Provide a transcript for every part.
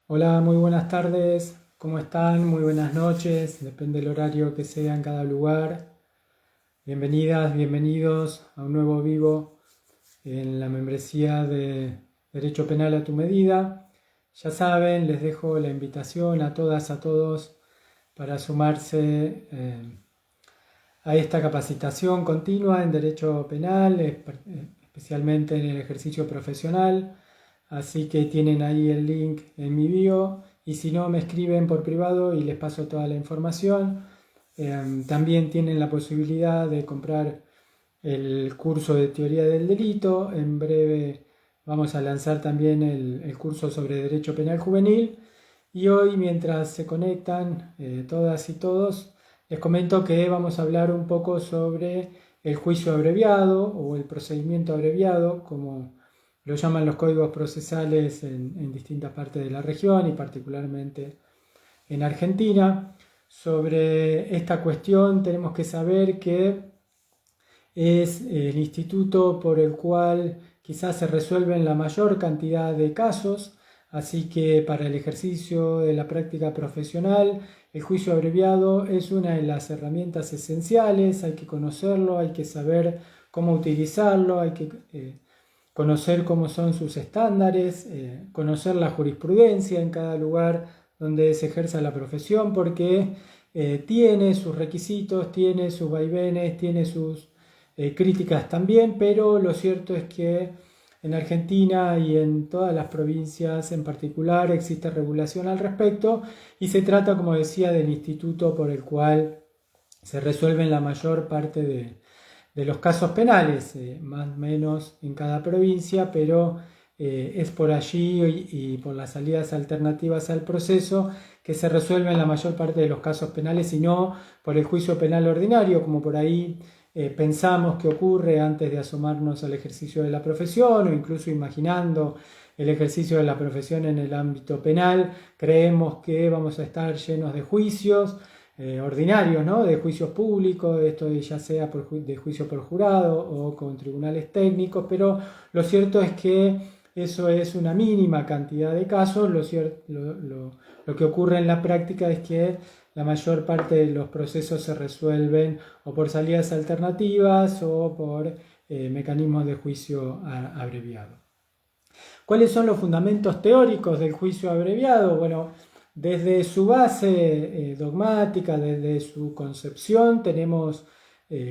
Hola, muy buenas tardes. ¿Cómo están? Muy buenas noches. Depende del horario que sea en cada lugar. Bienvenidas, bienvenidos a un nuevo vivo en la membresía de Derecho Penal a tu medida. Ya saben, les dejo la invitación a todas, a todos para sumarse a esta capacitación continua en Derecho Penal, especialmente en el ejercicio profesional. Así que tienen ahí el link en mi bio y si no me escriben por privado y les paso toda la información. También tienen la posibilidad de comprar el curso de teoría del delito. En breve vamos a lanzar también el curso sobre derecho penal juvenil. Y hoy, mientras se conectan todas y todos, les comento que vamos a hablar un poco sobre el juicio abreviado o el procedimiento abreviado, como lo llaman los códigos procesales en distintas partes de la región y particularmente en Argentina. Sobre esta cuestión tenemos que saber que es el instituto por el cual quizás se resuelven la mayor cantidad de casos, así que para el ejercicio de la práctica profesional el juicio abreviado es una de las herramientas esenciales. Hay que conocerlo, hay que saber cómo utilizarlo, hay que conocer cómo son sus estándares, conocer la jurisprudencia en cada lugar donde se ejerza la profesión, porque tiene sus requisitos, tiene sus vaivenes, tiene sus críticas también, pero lo cierto es que en Argentina y en todas las provincias en particular existe regulación al respecto y se trata, como decía, del instituto por el cual se resuelven la mayor parte de los casos penales, más o menos en cada provincia, pero es por allí y por las salidas alternativas al proceso que se resuelven la mayor parte de los casos penales y no por el juicio penal ordinario, como por ahí pensamos que ocurre antes de asomarnos al ejercicio de la profesión o incluso imaginando el ejercicio de la profesión en el ámbito penal. Creemos que vamos a estar llenos de juicios ordinarios, ¿no? De juicios públicos, esto ya sea de juicio por jurado o con tribunales técnicos, pero lo cierto es que eso es una mínima cantidad de casos. Lo que ocurre en la práctica es que la mayor parte de los procesos se resuelven o por salidas alternativas o por mecanismos de juicio abreviado. ¿Cuáles son los fundamentos teóricos del juicio abreviado? Bueno, desde su base dogmática, desde su concepción, tenemos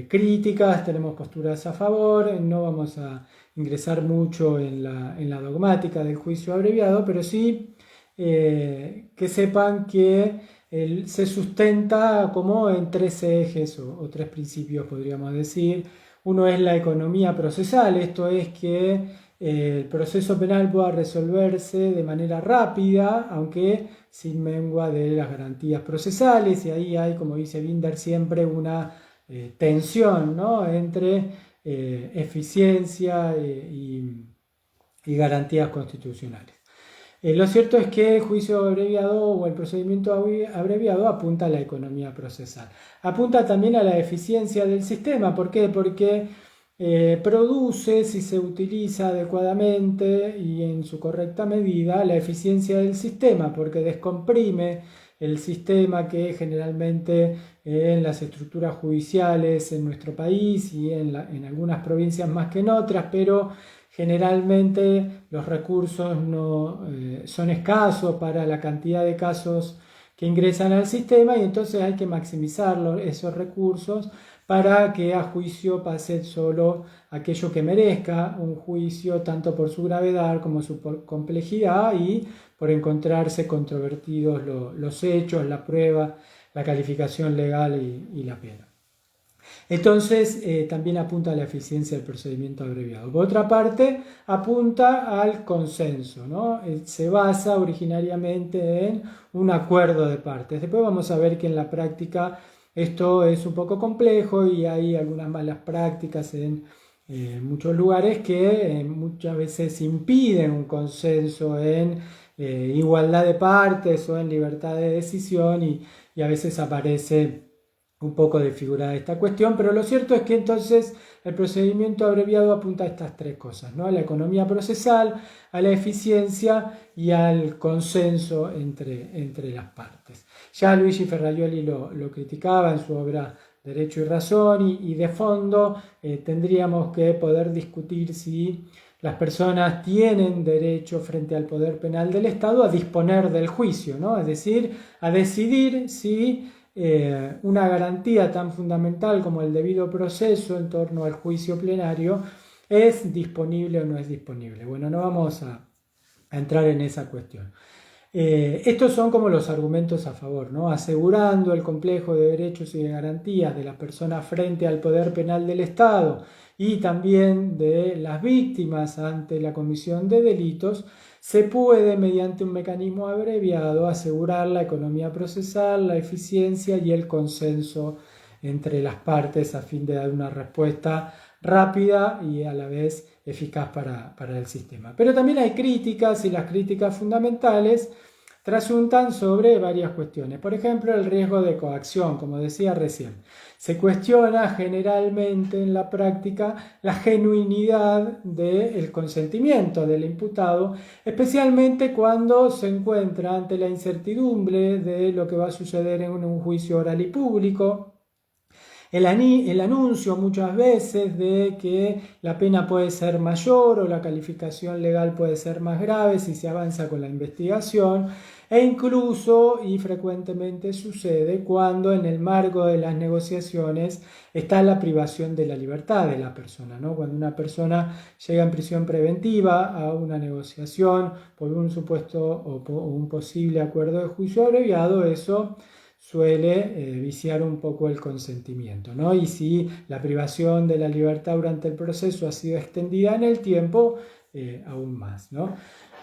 críticas, tenemos posturas a favor. No vamos a ingresar mucho en la dogmática del juicio abreviado, pero sí que sepan que se sustenta como en tres ejes o tres principios, podríamos decir. Uno es la economía procesal, esto es que el proceso penal pueda resolverse de manera rápida, aunque sin mengua de las garantías procesales, y ahí hay, como dice Binder, siempre una tensión, ¿no? Entre eficiencia y garantías constitucionales. Lo cierto es que el juicio abreviado o el procedimiento abreviado apunta a la economía procesal. Apunta también a la eficiencia del sistema. ¿Por qué? Porque produce, si se utiliza adecuadamente y en su correcta medida, la eficiencia del sistema, porque descomprime el sistema que generalmente en las estructuras judiciales en nuestro país y en algunas provincias más que en otras, pero generalmente los recursos no son escasos para la cantidad de casos que ingresan al sistema y entonces hay que maximizar esos recursos para que a juicio pase solo aquello que merezca un juicio, tanto por su gravedad como su complejidad y por encontrarse controvertidos los hechos, la prueba, la calificación legal y la pena. Entonces, también apunta a la eficiencia del procedimiento abreviado. Por otra parte, apunta al consenso, ¿no? Se basa originariamente en un acuerdo de partes. Después vamos a ver que en la práctica esto es un poco complejo y hay algunas malas prácticas en muchos lugares que muchas veces impiden un consenso en igualdad de partes o en libertad de decisión y a veces aparece un poco desfigurada esta cuestión, pero lo cierto es que entonces el procedimiento abreviado apunta a estas tres cosas, ¿no? A la economía procesal, a la eficiencia y al consenso entre las partes. Ya Luigi Ferraioli lo criticaba en su obra Derecho y Razón, y de fondo tendríamos que poder discutir si las personas tienen derecho frente al poder penal del Estado a disponer del juicio, ¿no? Es decir, a decidir si una garantía tan fundamental como el debido proceso en torno al juicio plenario es disponible o no es disponible. Bueno, no vamos a entrar en esa cuestión. Estos son como los argumentos a favor, ¿no? Asegurando el complejo de derechos y de garantías de las personas frente al poder penal del Estado y también de las víctimas ante la comisión de delitos, se puede, mediante un mecanismo abreviado, asegurar la economía procesal, la eficiencia y el consenso entre las partes a fin de dar una respuesta rápida y a la vez eficaz para el sistema. Pero también hay críticas, y las críticas fundamentales trasuntan sobre varias cuestiones. Por ejemplo, el riesgo de coacción, como decía recién. Se cuestiona generalmente en la práctica la genuinidad del consentimiento del imputado, especialmente cuando se encuentra ante la incertidumbre de lo que va a suceder en un juicio oral y público. El anuncio muchas veces de que la pena puede ser mayor o la calificación legal puede ser más grave si se avanza con la investigación, e incluso, y frecuentemente sucede, cuando en el marco de las negociaciones está la privación de la libertad de la persona, ¿no? Cuando una persona llega en prisión preventiva a una negociación por un supuesto o un posible acuerdo de juicio abreviado, eso suele viciar un poco el consentimiento, ¿no? Y si la privación de la libertad durante el proceso ha sido extendida en el tiempo, aún más, ¿no?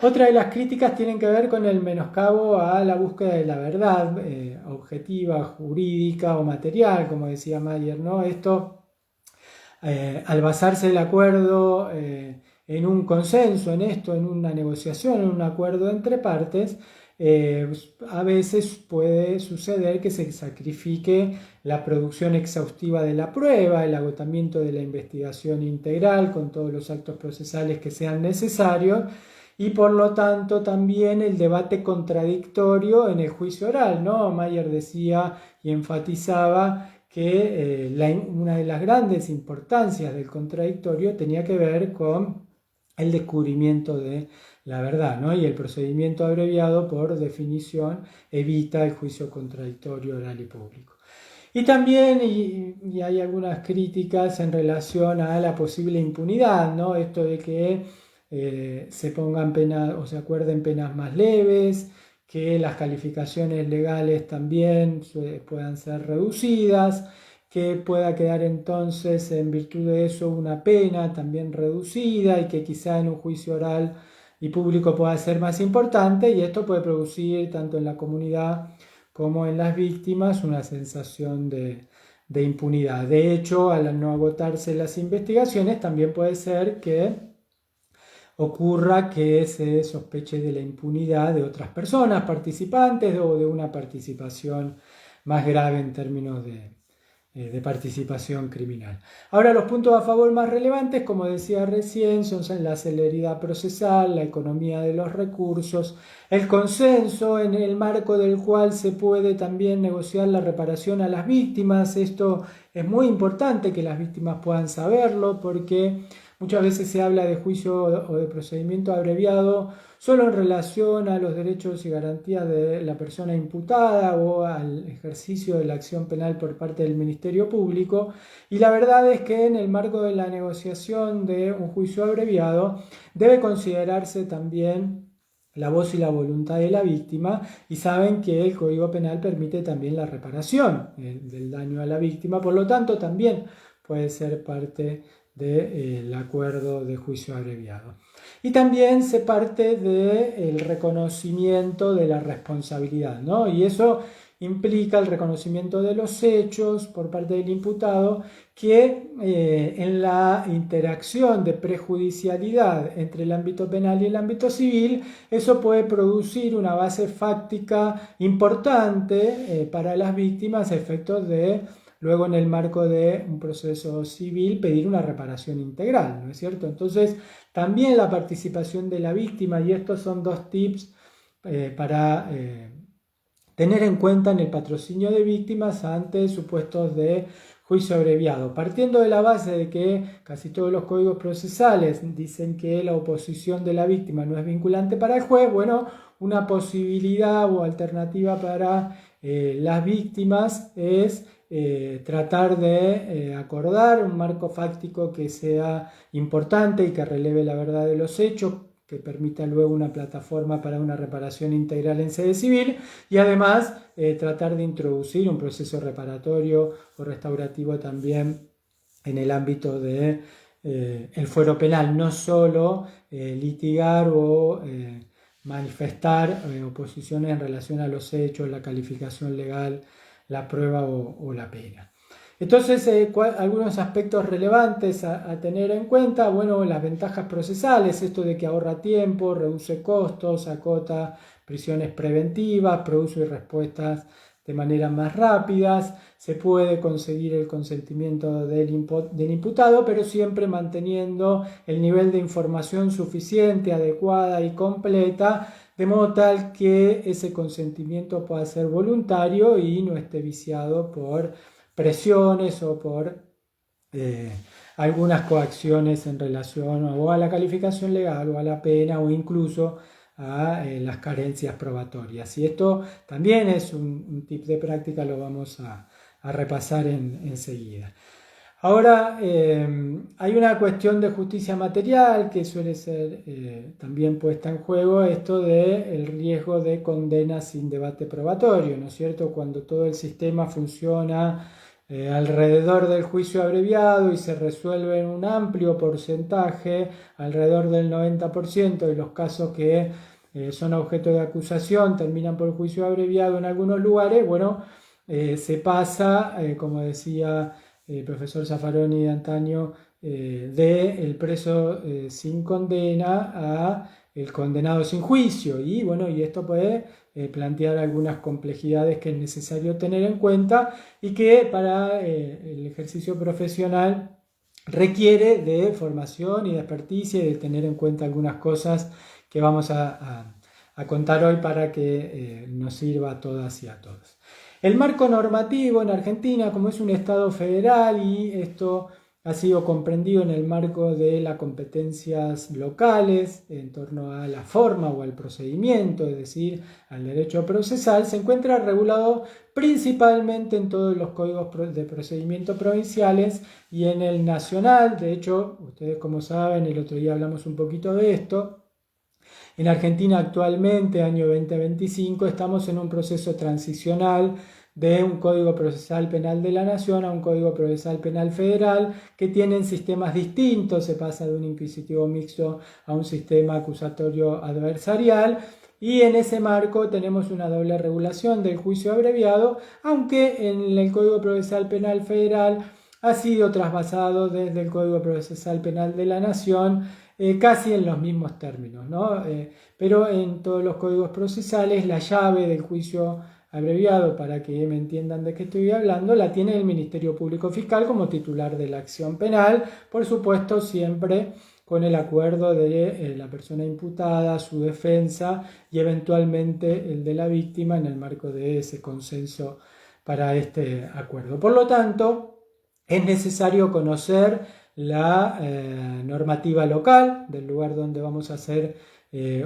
Otra de las críticas tienen que ver con el menoscabo a la búsqueda de la verdad objetiva, jurídica o material, como decía Mayer, ¿no? Esto, al basarse el acuerdo en un consenso, en esto, en una negociación, en un acuerdo entre partes, a veces puede suceder que se sacrifique la producción exhaustiva de la prueba, el agotamiento de la investigación integral con todos los actos procesales que sean necesarios, y por lo tanto también el debate contradictorio en el juicio oral, ¿no? Mayer decía y enfatizaba que una de las grandes importancias del contradictorio tenía que ver con el descubrimiento de la verdad, ¿no? Y el procedimiento abreviado, por definición, evita el juicio contradictorio oral y público. Y también, y hay algunas críticas en relación a la posible impunidad, ¿no? Esto de que se pongan penas o se acuerden penas más leves, que las calificaciones legales también puedan ser reducidas, que pueda quedar entonces en virtud de eso una pena también reducida y que quizá en un juicio oral y público pueda ser más importante, y esto puede producir tanto en la comunidad como en las víctimas una sensación de impunidad. De hecho, al no agotarse las investigaciones, también puede ser que ocurra que se sospeche de la impunidad de otras personas participantes o de una participación más grave en términos de participación criminal. Ahora, los puntos a favor más relevantes, como decía recién, son la celeridad procesal, la economía de los recursos, el consenso en el marco del cual se puede también negociar la reparación a las víctimas. Esto es muy importante que las víctimas puedan saberlo, porque muchas veces se habla de juicio o de procedimiento abreviado solo en relación a los derechos y garantías de la persona imputada o al ejercicio de la acción penal por parte del Ministerio Público, y la verdad es que en el marco de la negociación de un juicio abreviado debe considerarse también la voz y la voluntad de la víctima, y saben que el Código Penal permite también la reparación del daño a la víctima, por lo tanto también puede ser parte del acuerdo de juicio abreviado. Y también se parte del reconocimiento de la responsabilidad, ¿no? Y eso implica el reconocimiento de los hechos por parte del imputado, que en la interacción de prejudicialidad entre el ámbito penal y el ámbito civil, eso puede producir una base fáctica importante para las víctimas a efectos de luego en el marco de un proceso civil pedir una reparación integral, ¿no es cierto? Entonces, también la participación de la víctima, y estos son dos tips para tener en cuenta en el patrocinio de víctimas ante supuestos de juicio abreviado, partiendo de la base de que casi todos los códigos procesales dicen que la oposición de la víctima no es vinculante para el juez. Bueno, una posibilidad o alternativa para las víctimas es tratar de acordar un marco fáctico que sea importante y que releve la verdad de los hechos, que permita luego una plataforma para una reparación integral en sede civil, y además tratar de introducir un proceso reparatorio o restaurativo también en el ámbito de el fuero penal, no solo litigar o manifestar oposiciones en relación a los hechos, la calificación legal, la prueba o la pena. Entonces, algunos aspectos relevantes a tener en cuenta, bueno, las ventajas procesales, esto de que ahorra tiempo, reduce costos, acota prisiones preventivas, produce respuestas de manera más rápidas, se puede conseguir el consentimiento del imputado, pero siempre manteniendo el nivel de información suficiente, adecuada y completa, de modo tal que ese consentimiento pueda ser voluntario y no esté viciado por presiones o por algunas coacciones en relación o a la calificación legal o a la pena o incluso a las carencias probatorias. Y esto también es un tip de práctica, lo vamos a repasar enseguida. Ahora, hay una cuestión de justicia material que suele ser también puesta en juego, esto del riesgo de condena sin debate probatorio, ¿no es cierto? Cuando todo el sistema funciona alrededor del juicio abreviado y se resuelve en un amplio porcentaje, alrededor del 90% de los casos que son objeto de acusación terminan por juicio abreviado en algunos lugares, bueno, se pasa, como decía el profesor Zaffaroni de antaño, de el preso sin condena a el condenado sin juicio, y bueno, y esto puede plantear algunas complejidades que es necesario tener en cuenta y que para el ejercicio profesional requiere de formación y de experticia y de tener en cuenta algunas cosas que vamos a contar hoy para que nos sirva a todas y a todos. El marco normativo en Argentina, como es un Estado federal y esto ha sido comprendido en el marco de las competencias locales en torno a la forma o al procedimiento, es decir, al derecho procesal, se encuentra regulado principalmente en todos los códigos de procedimiento provinciales y en el nacional. De hecho, ustedes como saben, el otro día hablamos un poquito de esto. En Argentina actualmente, año 2025, estamos en un proceso transicional de un Código Procesal Penal de la Nación a un Código Procesal Penal Federal que tienen sistemas distintos, se pasa de un inquisitivo mixto a un sistema acusatorio adversarial, y en ese marco tenemos una doble regulación del juicio abreviado, aunque en el Código Procesal Penal Federal ha sido trasvasado desde el Código Procesal Penal de la Nación casi en los mismos términos, ¿no? Pero en todos los códigos procesales la llave del juicio abreviado, para que me entiendan de qué estoy hablando, la tiene el Ministerio Público Fiscal como titular de la acción penal, por supuesto siempre con el acuerdo de la persona imputada, su defensa y eventualmente el de la víctima en el marco de ese consenso para este acuerdo. Por lo tanto, es necesario conocer la normativa local del lugar donde vamos a hacer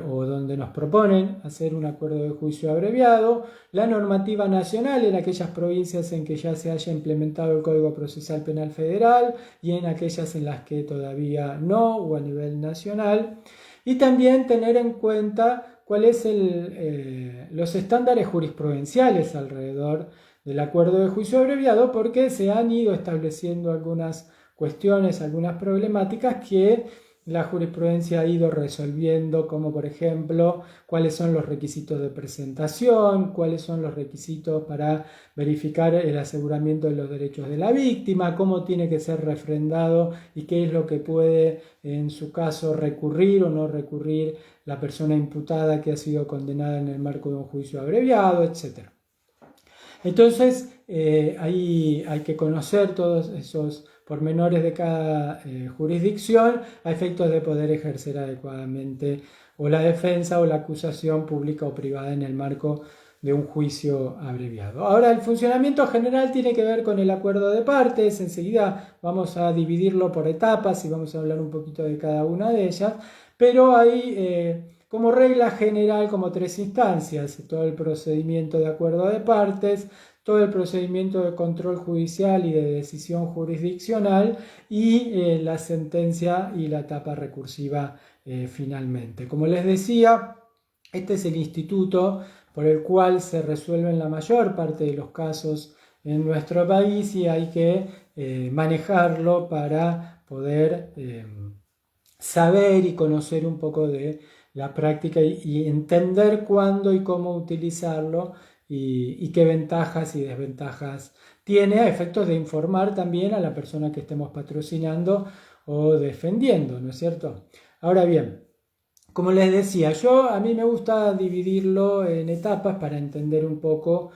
o donde nos proponen hacer un acuerdo de juicio abreviado, la normativa nacional en aquellas provincias en que ya se haya implementado el Código Procesal Penal Federal y en aquellas en las que todavía no, o a nivel nacional, y también tener en cuenta cuáles los estándares jurisprudenciales alrededor del acuerdo de juicio abreviado, porque se han ido estableciendo algunas cuestiones, algunas problemáticas que la jurisprudencia ha ido resolviendo, como por ejemplo cuáles son los requisitos de presentación, cuáles son los requisitos para verificar el aseguramiento de los derechos de la víctima, cómo tiene que ser refrendado y qué es lo que puede en su caso recurrir o no recurrir la persona imputada que ha sido condenada en el marco de un juicio abreviado, etc. Entonces, ahí hay que conocer todos esos pormenores de cada jurisdicción a efectos de poder ejercer adecuadamente o la defensa o la acusación pública o privada en el marco de un juicio abreviado. Ahora, el funcionamiento general tiene que ver con el acuerdo de partes. Enseguida vamos a dividirlo por etapas y vamos a hablar un poquito de cada una de ellas, pero hay como regla general como 3 instancias: todo el procedimiento de acuerdo de partes, todo el procedimiento de control judicial y de decisión jurisdiccional y la sentencia y la etapa recursiva finalmente. Como les decía, este es el instituto por el cual se resuelven la mayor parte de los casos en nuestro país y hay que manejarlo para poder saber y conocer un poco de la práctica y entender cuándo y cómo utilizarlo y qué ventajas y desventajas tiene a efectos de informar también a la persona que estemos patrocinando o defendiendo, ¿no es cierto? Ahora bien, como les decía, a mí me gusta dividirlo en etapas para entender un poco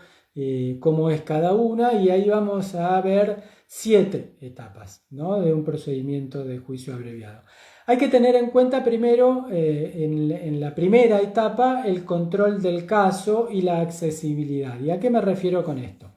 cómo es cada una, y ahí vamos a ver 7 etapas, ¿no?, de un procedimiento de juicio abreviado. Hay que tener en cuenta primero, en la primera etapa, el control del caso y la accesibilidad. ¿Y a qué me refiero con esto?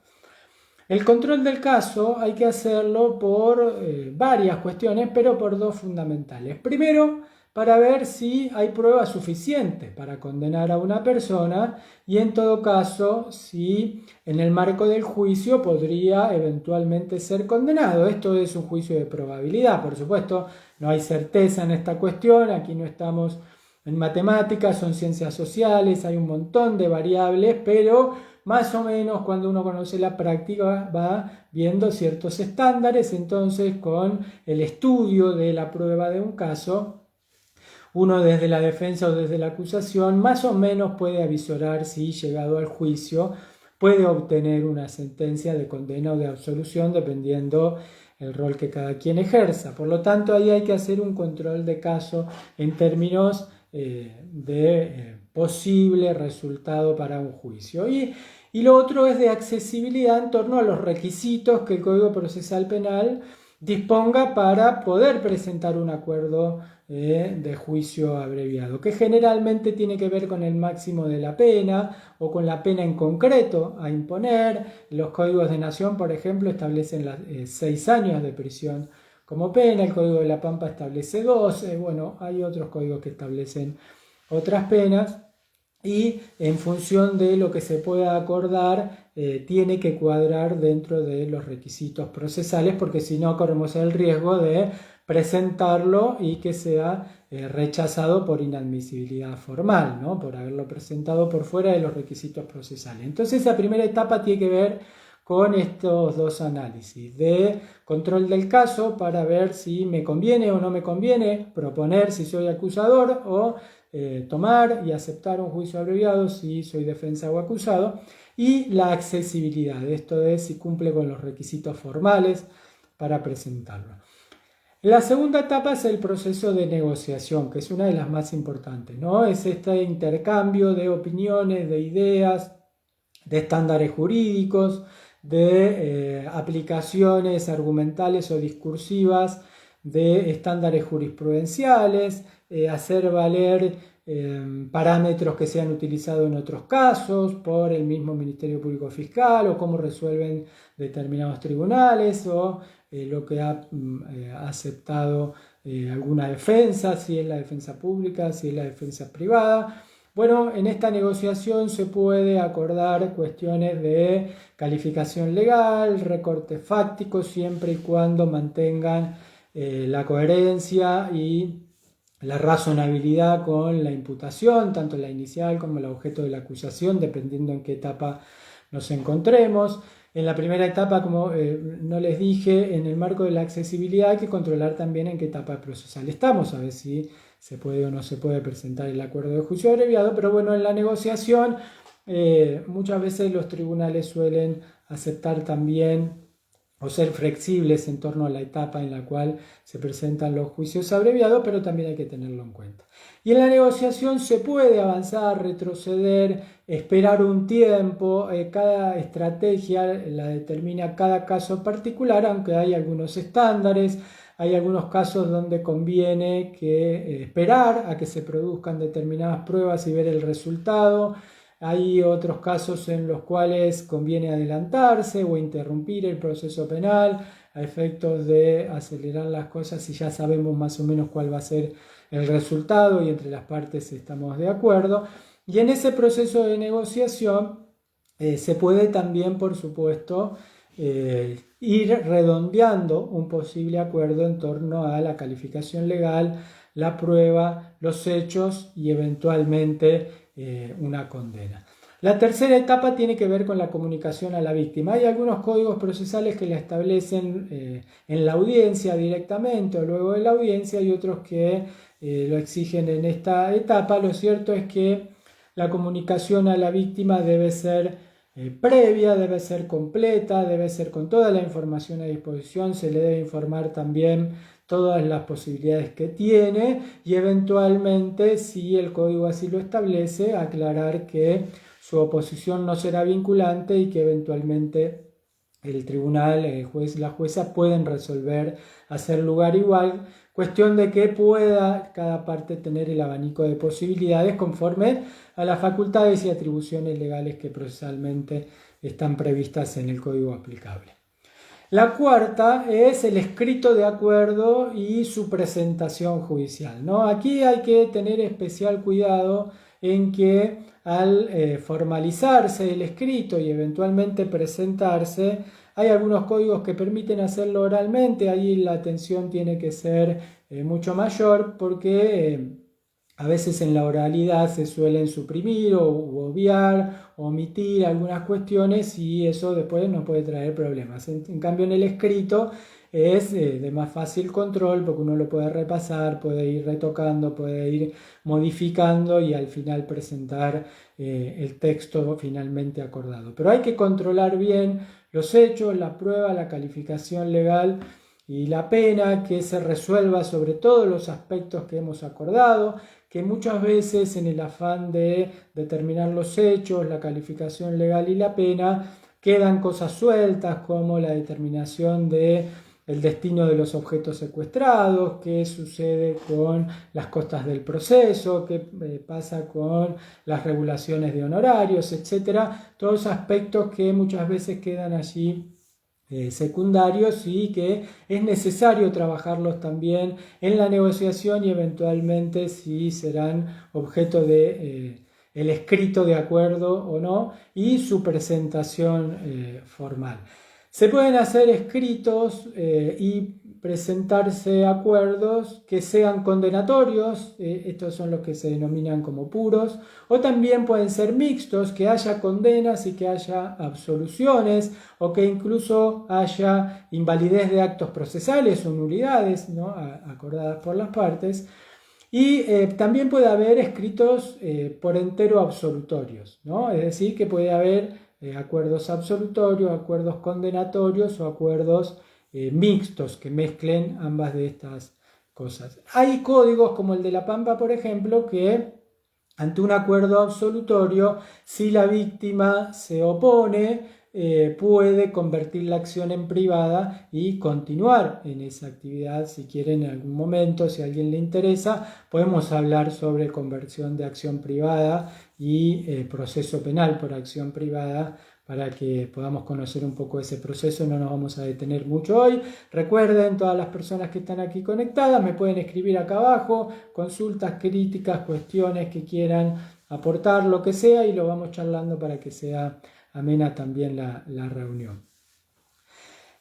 El control del caso hay que hacerlo por varias cuestiones, pero por 2 fundamentales. Primero, para ver si hay pruebas suficientes para condenar a una persona y, en todo caso, si en el marco del juicio podría eventualmente ser condenado. Esto es un juicio de probabilidad, por supuesto, no hay certeza en esta cuestión, aquí no estamos en matemáticas, son ciencias sociales, hay un montón de variables, pero más o menos cuando uno conoce la práctica va viendo ciertos estándares. Entonces, con el estudio de la prueba de un caso, uno desde la defensa o desde la acusación más o menos puede avisorar si, llegado al juicio, puede obtener una sentencia de condena o de absolución dependiendo el rol que cada quien ejerza. Por lo tanto, ahí hay que hacer un control de caso en términos de posible resultado para un juicio. Y lo otro es de accesibilidad en torno a los requisitos que el Código Procesal Penal disponga para poder presentar un acuerdo de juicio abreviado, que generalmente tiene que ver con el máximo de la pena o con la pena en concreto a imponer. Los códigos de nación, por ejemplo, establecen 6 años de prisión como pena, el Código de la Pampa establece 12, bueno, hay otros códigos que establecen otras penas, y en función de lo que se pueda acordar tiene que cuadrar dentro de los requisitos procesales, porque si no corremos el riesgo de presentarlo y que sea rechazado por inadmisibilidad formal, ¿no?, por haberlo presentado por fuera de los requisitos procesales. Entonces, la primera etapa tiene que ver con estos 2 análisis de control del caso para ver si me conviene o no me conviene proponer si soy acusador o tomar y aceptar un juicio abreviado si soy defensa o acusado, y la accesibilidad, esto es si cumple con los requisitos formales para presentarlo. La segunda etapa es el proceso de negociación, que es una de las más importantes, ¿no? Es este intercambio de opiniones, de ideas, de estándares jurídicos, de aplicaciones argumentales o discursivas de estándares jurisprudenciales, hacer valer parámetros que se han utilizado en otros casos por el mismo Ministerio Público Fiscal, o cómo resuelven determinados tribunales, o lo que ha aceptado alguna defensa, si es la defensa pública, si es la defensa privada. Bueno, en esta negociación se puede acordar cuestiones de calificación legal, recortes fácticos, siempre y cuando mantengan la coherencia y la razonabilidad con la imputación, tanto la inicial como el objeto de la acusación, dependiendo en qué etapa nos encontremos. En la primera etapa, como no les dije, en el marco de la accesibilidad hay que controlar también en qué etapa procesal estamos, a ver si se puede o no se puede presentar el acuerdo de juicio abreviado. Pero bueno, en la negociación muchas veces los tribunales suelen aceptar también o ser flexibles en torno a la etapa en la cual se presentan los juicios abreviados, pero también hay que tenerlo en cuenta. Y en la negociación se puede avanzar, retroceder, esperar un tiempo, cada estrategia la determina cada caso particular, aunque hay algunos estándares, hay algunos casos donde conviene que esperar a que se produzcan determinadas pruebas y ver el resultado. Hay otros casos en los cuales conviene adelantarse o interrumpir el proceso penal a efectos de acelerar las cosas si ya sabemos más o menos cuál va a ser el resultado y entre las partes estamos de acuerdo. Y en ese proceso de negociación se puede también, por supuesto, ir redondeando un posible acuerdo en torno a la calificación legal, la prueba, los hechos y eventualmente una condena. La tercera etapa tiene que ver con la comunicación a la víctima. Hay algunos códigos procesales que la establecen en la audiencia directamente o luego de la audiencia y otros que lo exigen en esta etapa. Lo cierto es que la comunicación a la víctima debe ser previa, debe ser completa, debe ser con toda la información a disposición, se le debe informar también todas las posibilidades que tiene y eventualmente, si el código así lo establece, aclarar que su oposición no será vinculante y que eventualmente el tribunal, el juez y la jueza pueden resolver, hacer lugar igual, cuestión de que pueda cada parte tener el abanico de posibilidades conforme a las facultades y atribuciones legales que procesalmente están previstas en el código aplicable. La cuarta es el escrito de acuerdo y su presentación judicial, ¿no? Aquí hay que tener especial cuidado en que al formalizarse el escrito y eventualmente presentarse, hay algunos códigos que permiten hacerlo oralmente, ahí la atención tiene que ser mucho mayor porque a veces en la oralidad se suelen suprimir o obviar, omitir algunas cuestiones y eso después nos puede traer problemas. En cambio en el escrito es de más fácil control porque uno lo puede repasar, puede ir retocando, puede ir modificando y al final presentar el texto finalmente acordado. Pero hay que controlar bien los hechos, la prueba, la calificación legal y la pena, que se resuelva sobre todos los aspectos que hemos acordado, que muchas veces en el afán de determinar los hechos, la calificación legal y la pena, quedan cosas sueltas como la determinación de el destino de los objetos secuestrados, qué sucede con las costas del proceso, qué pasa con las regulaciones de honorarios, etcétera. Todos aspectos que muchas veces quedan allí secundarios y que es necesario trabajarlos también en la negociación y eventualmente si serán objeto de el escrito de acuerdo o no y su presentación formal. Se pueden hacer escritos y presentarse acuerdos que sean condenatorios, estos son los que se denominan como puros, o también pueden ser mixtos, que haya condenas y que haya absoluciones, o que incluso haya invalidez de actos procesales o nulidades, ¿no? Acordadas por las partes. Y también puede haber escritos por entero absolutorios, ¿no? Es decir, que puede haber acuerdos absolutorios, acuerdos condenatorios o acuerdos mixtos que mezclen ambas de estas cosas. Hay códigos como el de La Pampa, por ejemplo, que ante un acuerdo absolutorio, si la víctima se opone, puede convertir la acción en privada y continuar en esa actividad. Si quiere en algún momento, si a alguien le interesa, podemos hablar sobre conversión de acción privada y proceso penal por acción privada para que podamos conocer un poco ese proceso. No nos vamos a detener mucho hoy. Recuerden, todas las personas que están aquí conectadas me pueden escribir acá abajo consultas, críticas, cuestiones que quieran aportar, lo que sea, y lo vamos charlando para que sea amena también la reunión.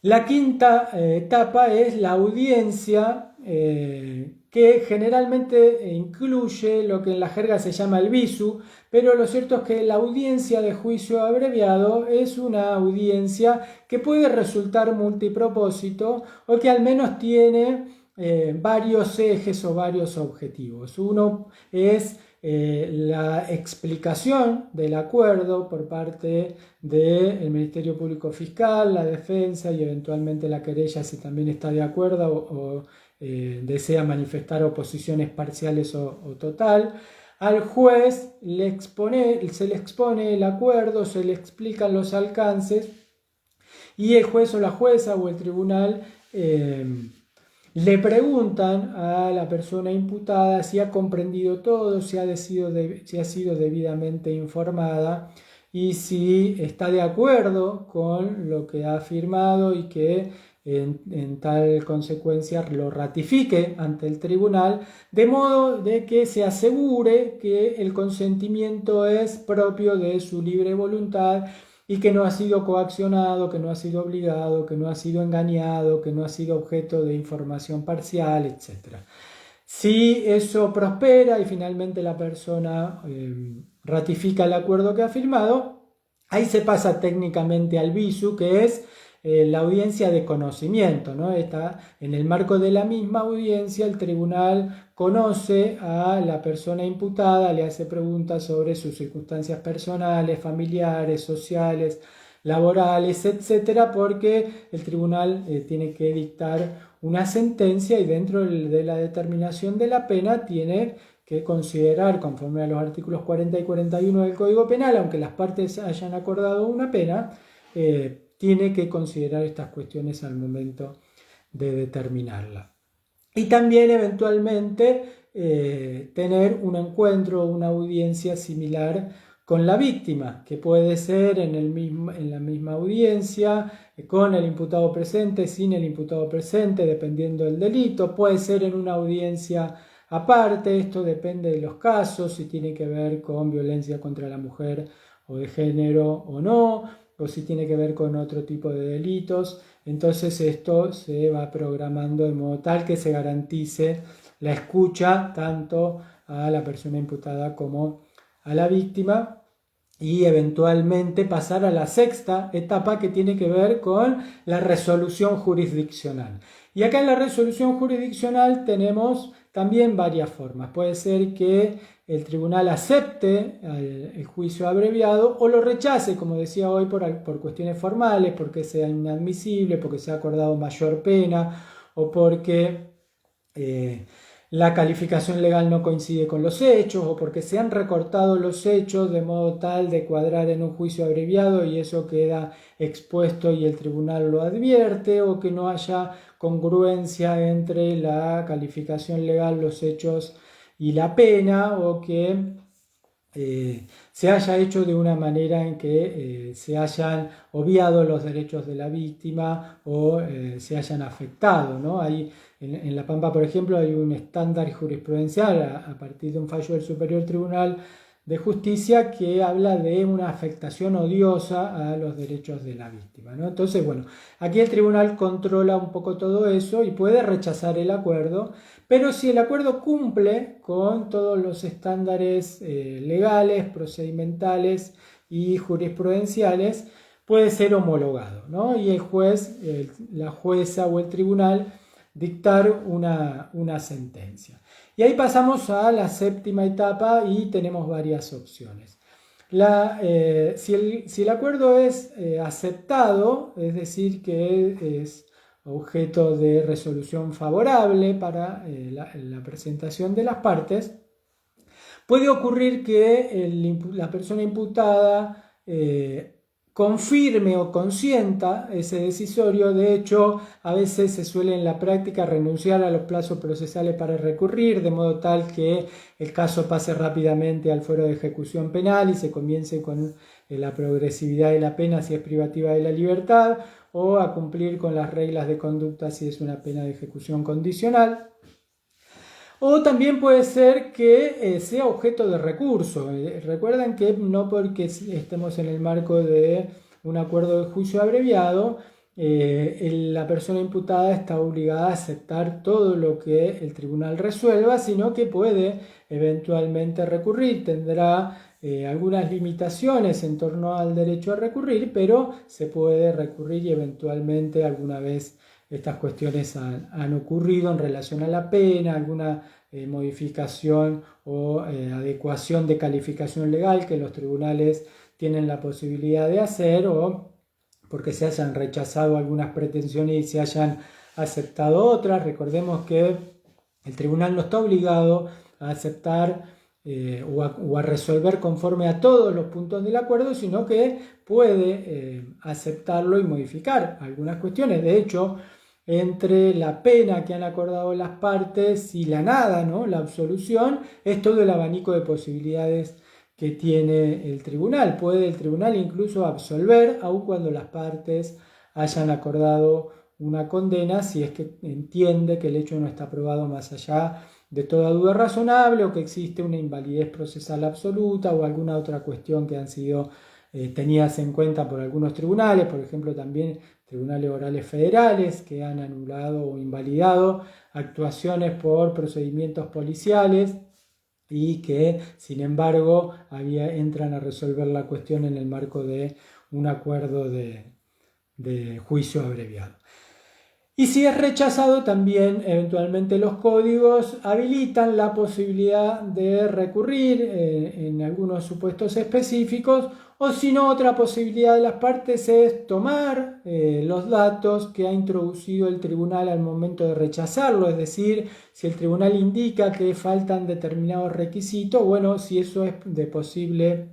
La quinta etapa es la audiencia, que generalmente incluye lo que en la jerga se llama el visu, pero lo cierto es que la audiencia de juicio abreviado es una audiencia que puede resultar multipropósito o que al menos tiene varios ejes o varios objetivos. Uno es la explicación del acuerdo por parte del Ministerio Público Fiscal, la defensa y eventualmente la querella si también está de acuerdo o desea manifestar oposiciones parciales o total. Al juez se le expone el acuerdo, se le explican los alcances y el juez o la jueza o el tribunal le preguntan a la persona imputada si ha comprendido todo, si ha sido debidamente informada y si está de acuerdo con lo que ha afirmado y que en tal consecuencia lo ratifique ante el tribunal, de modo de que se asegure que el consentimiento es propio de su libre voluntad y que no ha sido coaccionado, que no ha sido obligado, que no ha sido engañado, que no ha sido objeto de información parcial, etc. Si eso prospera y finalmente la persona ratifica el acuerdo que ha firmado, ahí se pasa técnicamente al visu, que es la audiencia de conocimiento, ¿no? En el marco de la misma audiencia, el tribunal conoce a la persona imputada, le hace preguntas sobre sus circunstancias personales, familiares, sociales, laborales, etcétera, porque el tribunal tiene que dictar una sentencia y dentro de la determinación de la pena tiene que considerar, conforme a los artículos 40 y 41 del Código Penal, aunque las partes hayan acordado una pena, tiene que considerar estas cuestiones al momento de determinarla. Y también eventualmente tener un encuentro, una audiencia similar con la víctima, que puede ser en la misma audiencia, con el imputado presente, sin el imputado presente, dependiendo del delito, puede ser en una audiencia aparte, esto depende de los casos, si tiene que ver con violencia contra la mujer o de género o no, o si tiene que ver con otro tipo de delitos. Entonces esto se va programando de modo tal que se garantice la escucha tanto a la persona imputada como a la víctima y eventualmente pasar a la sexta etapa que tiene que ver con la resolución jurisdiccional. Y acá en la resolución jurisdiccional tenemos también varias formas. Puede ser que el tribunal acepte el juicio abreviado o lo rechace, como decía hoy, por cuestiones formales, porque sea inadmisible, porque se ha acordado mayor pena o porque la calificación legal no coincide con los hechos o porque se han recortado los hechos de modo tal de cuadrar en un juicio abreviado y eso queda expuesto y el tribunal lo advierte, o que no haya congruencia entre la calificación legal, los hechos y la pena, o que se haya hecho de una manera en que se hayan obviado los derechos de la víctima o se hayan afectado, ¿no? En La Pampa, por ejemplo, hay un estándar jurisprudencial a partir de un fallo del Superior Tribunal de Justicia que habla de una afectación odiosa a los derechos de la víctima, ¿no? Entonces, bueno, aquí el tribunal controla un poco todo eso y puede rechazar el acuerdo, pero si el acuerdo cumple con todos los estándares legales, procedimentales y jurisprudenciales, puede ser homologado, ¿no? Y el juez, la jueza o el tribunal dictar una sentencia. Y ahí pasamos a la séptima etapa y tenemos varias opciones. Si el acuerdo es aceptado, es decir, que es objeto de resolución favorable para la presentación de las partes, puede ocurrir que la persona imputada confirme o consienta ese decisorio. De hecho, a veces se suele en la práctica renunciar a los plazos procesales para recurrir, de modo tal que el caso pase rápidamente al fuero de ejecución penal y se comience con la progresividad de la pena si es privativa de la libertad, o a cumplir con las reglas de conducta si es una pena de ejecución condicional. O también puede ser que sea objeto de recurso. Recuerden que no porque estemos en el marco de un acuerdo de juicio abreviado, la persona imputada está obligada a aceptar todo lo que el tribunal resuelva, sino que puede eventualmente recurrir. Tendrá algunas limitaciones en torno al derecho a recurrir, pero se puede recurrir y eventualmente alguna vez estas cuestiones han ocurrido en relación a la pena, alguna modificación o adecuación de calificación legal que los tribunales tienen la posibilidad de hacer, o porque se hayan rechazado algunas pretensiones y se hayan aceptado otras. Recordemos que el tribunal no está obligado a aceptar o a resolver conforme a todos los puntos del acuerdo, sino que puede aceptarlo y modificar algunas cuestiones. De hecho, entre la pena que han acordado las partes y la nada, ¿no?, la absolución, es todo el abanico de posibilidades que tiene el tribunal. Puede el tribunal incluso absolver, aun cuando las partes hayan acordado una condena, si es que entiende que el hecho no está probado más allá de toda duda razonable, o que existe una invalidez procesal absoluta o alguna otra cuestión que han sido tenidas en cuenta por algunos tribunales, por ejemplo también tribunales orales federales que han anulado o invalidado actuaciones por procedimientos policiales y que sin embargo entran a resolver la cuestión en el marco de un acuerdo de juicio abreviado. Y si es rechazado, también eventualmente los códigos habilitan la posibilidad de recurrir en algunos supuestos específicos, o si no, otra posibilidad de las partes es tomar los datos que ha introducido el tribunal al momento de rechazarlo, es decir, si el tribunal indica que faltan determinados requisitos, bueno, si eso es de posible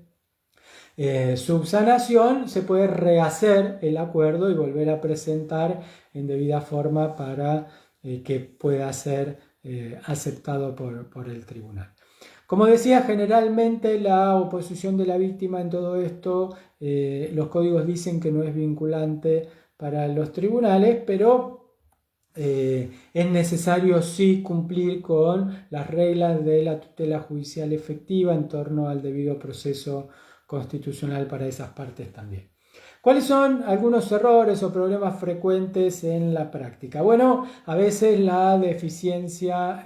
subsanación, se puede rehacer el acuerdo y volver a presentar en debida forma para que pueda ser aceptado por el tribunal. Como decía, generalmente la oposición de la víctima en todo esto, los códigos dicen que no es vinculante para los tribunales, pero es necesario sí cumplir con las reglas de la tutela judicial efectiva en torno al debido proceso constitucional para esas partes también. ¿Cuáles son algunos errores o problemas frecuentes en la práctica? Bueno, a veces la deficiencia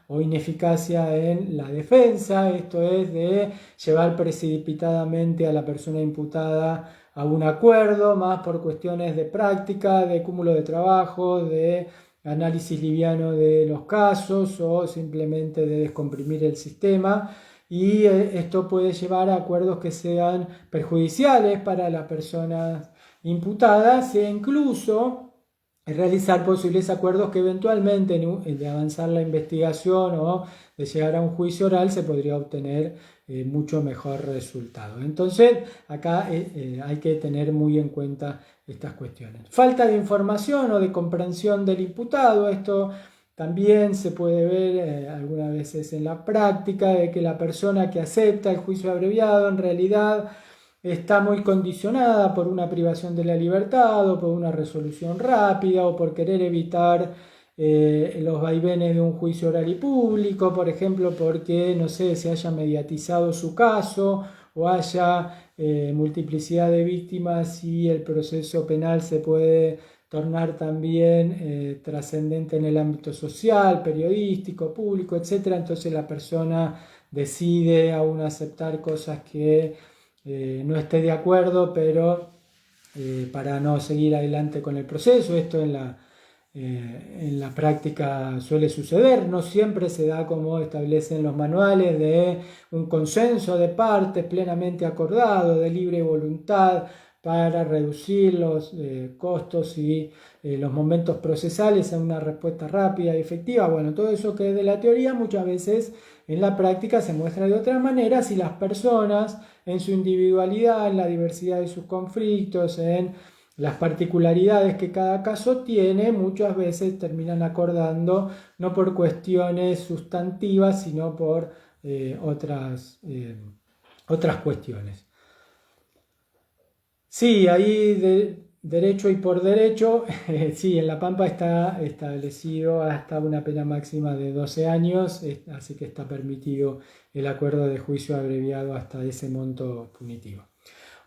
o ineficacia en la defensa, esto es de llevar precipitadamente a la persona imputada a un acuerdo, más por cuestiones de práctica, de cúmulo de trabajo, de análisis liviano de los casos o simplemente de descomprimir el sistema. Y esto puede llevar a acuerdos que sean perjudiciales para las personas imputadas e incluso realizar posibles acuerdos que eventualmente de avanzar la investigación o de llegar a un juicio oral se podría obtener mucho mejor resultado. Entonces acá hay que tener muy en cuenta estas cuestiones. Falta de información o de comprensión del imputado, esto también se puede ver algunas veces en la práctica, de que la persona que acepta el juicio abreviado en realidad está muy condicionada por una privación de la libertad o por una resolución rápida o por querer evitar los vaivenes de un juicio oral y público, por ejemplo, porque, no sé, se haya mediatizado su caso o haya multiplicidad de víctimas y el proceso penal se puede tornar también trascendente en el ámbito social, periodístico, público, etc. Entonces la persona decide aún aceptar cosas que no esté de acuerdo, pero para no seguir adelante con el proceso. Esto en la práctica suele suceder, no siempre se da como establecen los manuales de un consenso de partes plenamente acordado, de libre voluntad, para reducir los costos y los momentos procesales a una respuesta rápida y efectiva. Bueno, todo eso que es de la teoría muchas veces en la práctica se muestra de otra manera si las personas en su individualidad, en la diversidad de sus conflictos, en las particularidades que cada caso tiene, muchas veces terminan acordando no por cuestiones sustantivas, sino por otras cuestiones. Sí, ahí derecho y por derecho, sí, en La Pampa está establecido hasta una pena máxima de 12 años, así que está permitido el acuerdo de juicio abreviado hasta ese monto punitivo.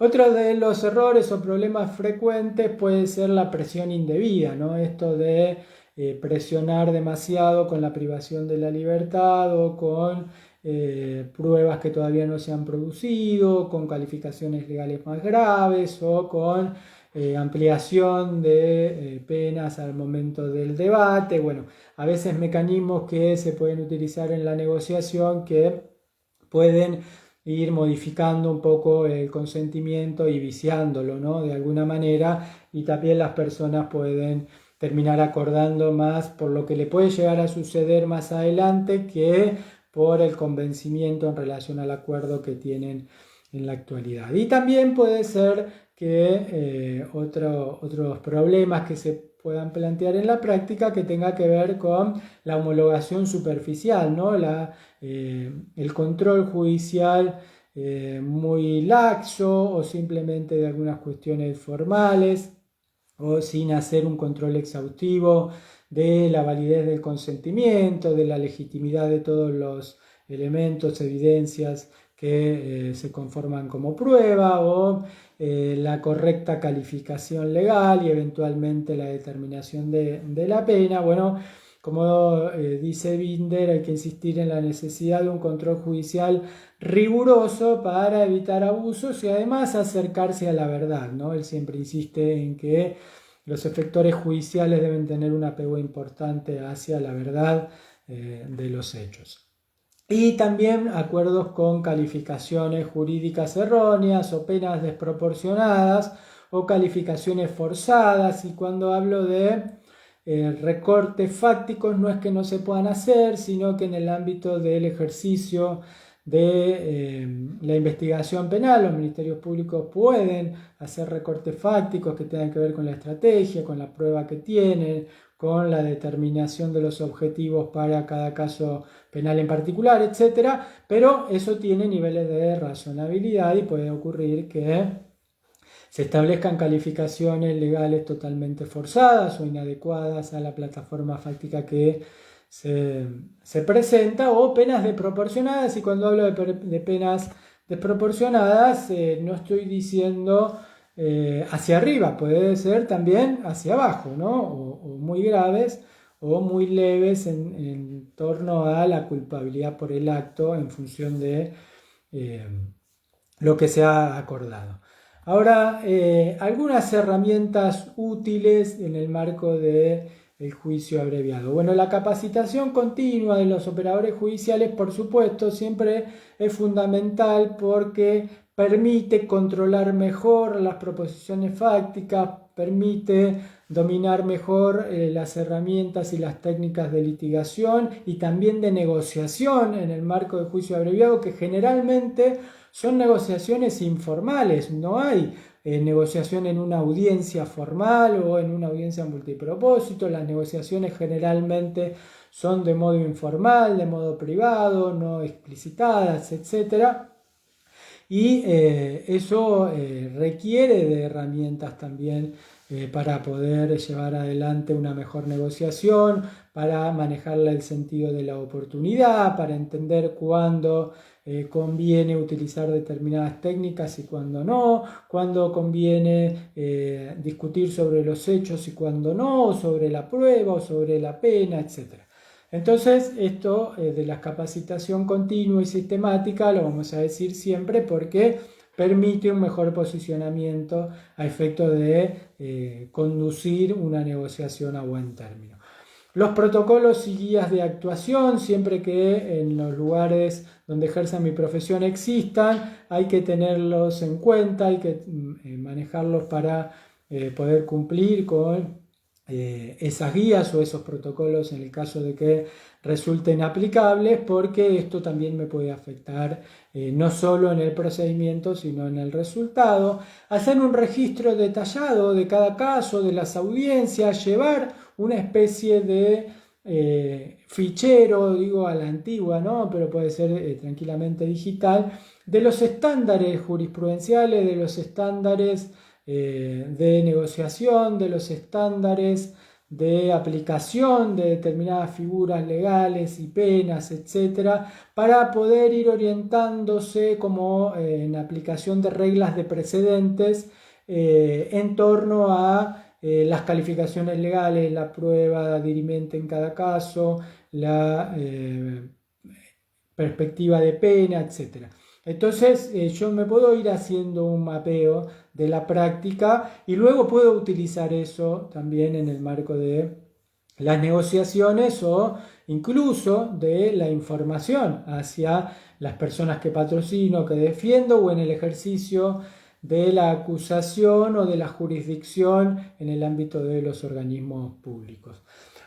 Otro de los errores o problemas frecuentes puede ser la presión indebida, ¿no? Esto de presionar demasiado con la privación de la libertad o con pruebas que todavía no se han producido, con calificaciones legales más graves o con ampliación de penas al momento del debate. Bueno, a veces mecanismos que se pueden utilizar en la negociación que pueden ir modificando un poco el consentimiento y viciándolo, ¿no? De alguna manera, y también las personas pueden terminar acordando más por lo que le puede llegar a suceder más adelante que por el convencimiento en relación al acuerdo que tienen en la actualidad. Y también puede ser que otros problemas que se puedan plantear en la práctica que tenga que ver con la homologación superficial, ¿no? El control judicial muy laxo o simplemente de algunas cuestiones formales o sin hacer un control exhaustivo de la validez del consentimiento, de la legitimidad de todos los elementos, evidencias que se conforman como prueba o la correcta calificación legal y eventualmente la determinación de la pena. Bueno, como dice Binder, hay que insistir en la necesidad de un control judicial riguroso para evitar abusos y además acercarse a la verdad, ¿no? Él siempre insiste en que los efectores judiciales deben tener un apego importante hacia la verdad de los hechos. Y también acuerdos con calificaciones jurídicas erróneas o penas desproporcionadas o calificaciones forzadas. Y cuando hablo de recortes fácticos no es que no se puedan hacer, sino que en el ámbito del ejercicio de la investigación penal, los ministerios públicos pueden hacer recortes fácticos que tengan que ver con la estrategia, con la prueba que tienen, con la determinación de los objetivos para cada caso penal en particular, etcétera, pero eso tiene niveles de razonabilidad y puede ocurrir que se establezcan calificaciones legales totalmente forzadas o inadecuadas a la plataforma fáctica que se presenta o penas desproporcionadas. Y cuando hablo de penas desproporcionadas no estoy diciendo hacia arriba, puede ser también hacia abajo, ¿no? O muy graves o muy leves en torno a la culpabilidad por el acto en función de lo que se ha acordado. Ahora, algunas herramientas útiles en el marco del juicio abreviado. Bueno, la capacitación continua de los operadores judiciales, por supuesto, siempre es fundamental porque permite controlar mejor las proposiciones fácticas, permite dominar mejor las herramientas y las técnicas de litigación y también de negociación en el marco del juicio abreviado, que generalmente son negociaciones informales, no hay negociación en una audiencia formal o en una audiencia multipropósito. Las negociaciones generalmente son de modo informal, de modo privado, no explicitadas, etc. Y eso requiere de herramientas también para poder llevar adelante una mejor negociación, para manejar el sentido de la oportunidad, para entender cuándo conviene utilizar determinadas técnicas y cuándo no, cuándo conviene discutir sobre los hechos y cuándo no, sobre la prueba o sobre la pena, etc. Entonces, esto de la capacitación continua y sistemática lo vamos a decir siempre porque permite un mejor posicionamiento a efecto de conducir una negociación a buen término. Los protocolos y guías de actuación, siempre que en los lugares donde ejerza mi profesión existan, hay que tenerlos en cuenta, hay que manejarlos para poder cumplir con esas guías o esos protocolos en el caso de que resulten aplicables, porque esto también me puede afectar no solo en el procedimiento sino en el resultado. Hacer un registro detallado de cada caso, de las audiencias, llevar una especie de fichero, digo a la antigua, ¿no? Pero puede ser tranquilamente digital, de los estándares jurisprudenciales, de los estándares de negociación, de los estándares de aplicación de determinadas figuras legales y penas, etcétera, para poder ir orientándose como en aplicación de reglas de precedentes en torno a las calificaciones legales, la prueba dirimente en cada caso, la perspectiva de pena, etc. Entonces yo me puedo ir haciendo un mapeo de la práctica y luego puedo utilizar eso también en el marco de las negociaciones o incluso de la información hacia las personas que patrocino, que defiendo, o en el ejercicio de la acusación o de la jurisdicción en el ámbito de los organismos públicos.